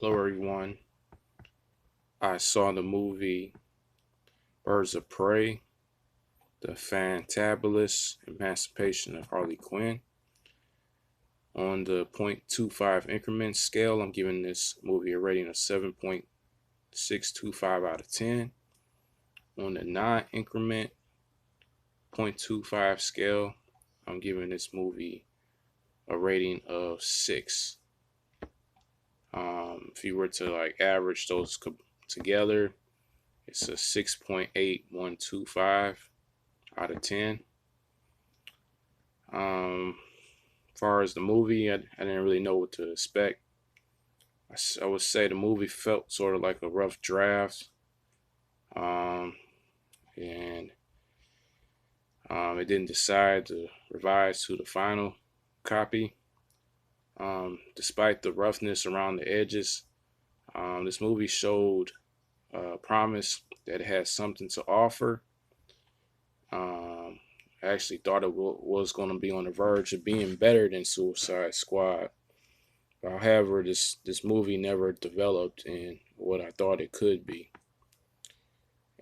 Hello, everyone. I saw the movie Birds of Prey, the Fantabulous Emancipation of Harley Quinn. On the 0.25 increment scale, I'm giving this movie a rating of 7.625 out of 10. On the non-increment 0.25 scale, I'm giving this movie a rating of 6. If you were to average those together, it's a 6.8125 out of 10. As far as the movie, I didn't really know what to expect. I would say the movie felt sort of like a rough draft, um, and it didn't decide to revise to the final copy. Despite the roughness around the edges, this movie showed promise that it had something to offer. Um, I actually thought it was going to be on the verge of being better than Suicide Squad. However, this movie never developed in what I thought it could be.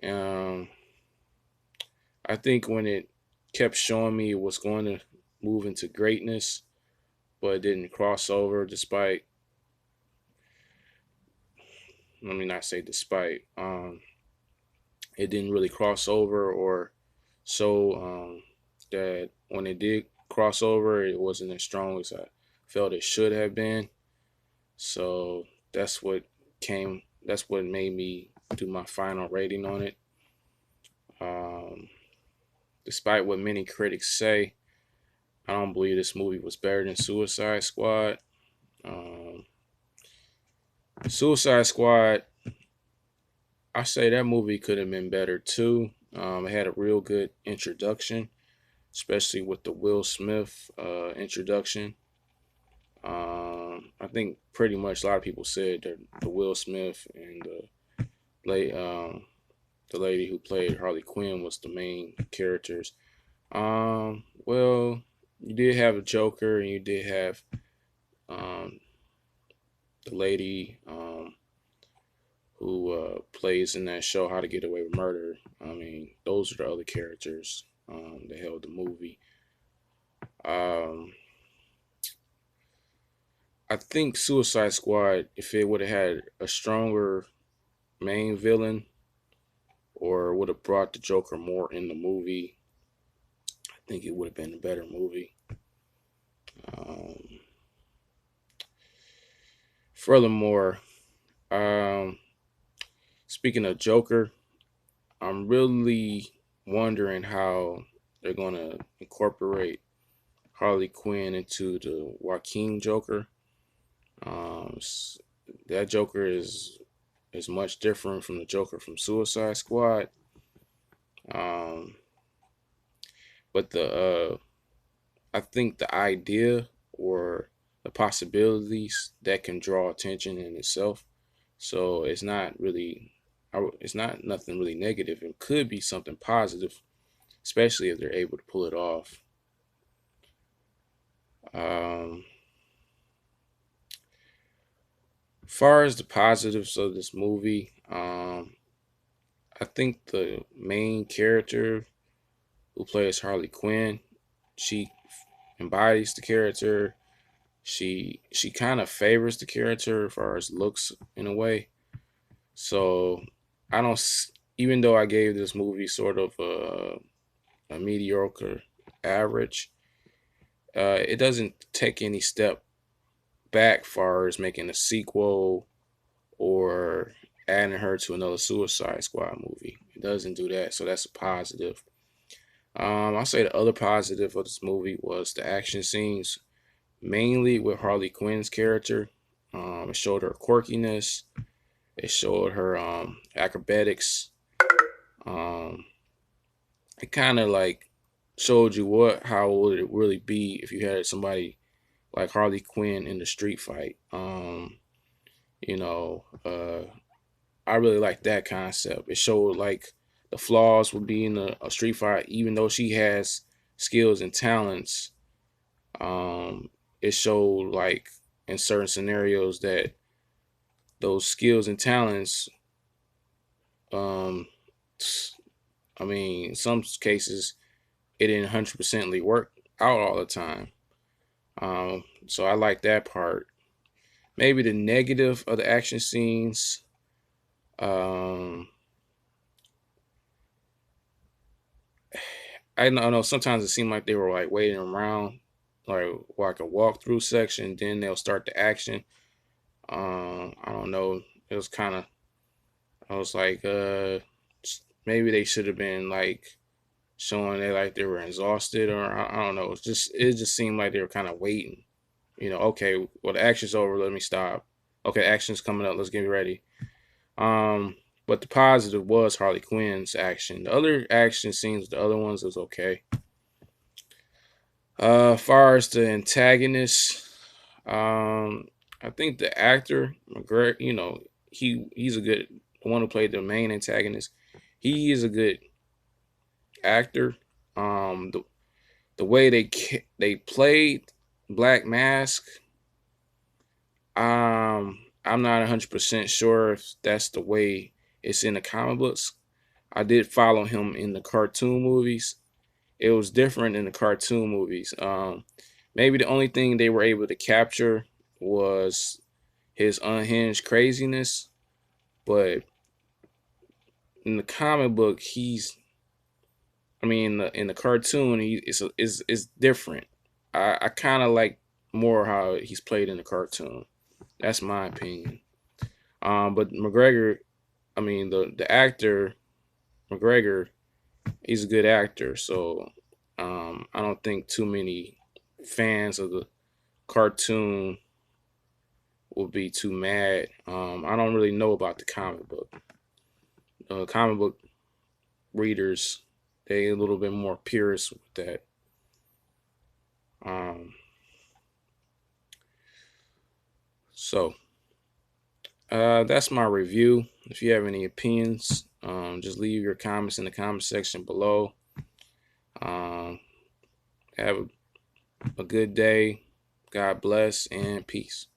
Um, I think when it kept showing me it was going to move into greatness, but it didn't cross over. Despite, let me not say despite, it didn't really cross over or show that when it did cross over, it wasn't as strong as I felt it should have been. So that's what came. That's what made me do my final rating on it. Um, Despite what many critics say, I don't believe this movie was better than Suicide Squad. Um, Suicide Squad, I say that movie could have been better too. It had a real good introduction, especially with the Will Smith introduction. I think pretty much a lot of people said that the Will Smith and late, the lady who played Harley Quinn was the main characters. Well, you did have a Joker, and you did have um, the lady who plays in that show How to Get Away with Murder. I mean, those are the other characters that held the movie. Um, I think Suicide Squad, if it would have had a stronger main villain or would have brought the Joker more in the movie, I think it would have been a better movie. Um, Furthermore, um, speaking of Joker, I'm really wondering how they're going to incorporate Harley Quinn into the Joaquin Joker. Um, that Joker is much different from the Joker from Suicide Squad. Um, but the I think the idea or the possibilities that can draw attention in itself. So it's not really, it's not nothing really negative. It could be something positive, especially if they're able to pull it off. Um, Far as the positives of this movie, I think the main character who plays Harley Quinn, she embodies the character. She kind of favors the character as far as looks in a way. So I don't, even though I gave this movie sort of a mediocre average, it doesn't take any step back far as making a sequel or adding her to another Suicide Squad movie. It doesn't do that, so that's a positive. I'll say the other positive of this movie was the action scenes, mainly with Harley Quinn's character. It showed her quirkiness. It showed her acrobatics. Um, it kind of like showed you how would it really be if you had somebody like Harley Quinn in the street fight. You know, I really like that concept. It showed like the flaws would be in a street fight, even though she has skills and talents. Um, it showed like in certain scenarios that those skills and talents, um, I mean, in some cases, it didn't 100% work out all the time. So I like that part. Maybe the negative of the action scenes. Um, I know sometimes it seemed like they were like waiting around, like a walkthrough section, then they'll start the action. I don't know. It was kind of. I was like, maybe they should have been like showing they were exhausted, or I don't know. It just seemed like they were kind of waiting. Okay, well the action's over. Let me stop. Okay, action's coming up. Let's get ready. Um, but the positive was Harley Quinn's action. The other action scenes, the other ones was okay. Far as the antagonist, I think the actor McGregor, he's a good the one who played the main antagonist. He is a good actor. The way they played Black Mask, I'm not 100% sure if that's the way it's in the comic books. I did follow him in the cartoon movies. It was different in the cartoon movies. Maybe the only thing they were able to capture was his unhinged craziness, but in the comic book, I mean, in the cartoon, is different. I kind of like more how he's played in the cartoon. That's my opinion. But McGregor, I mean the actor McGregor, he's a good actor. So I don't think too many fans of the cartoon will be too mad. I don't really know about the comic book. Comic book readers, they a little bit more purist with that. Um, so that's my review. If you have any opinions, just leave your comments in the comment section below. Um, have a good day. God bless and peace.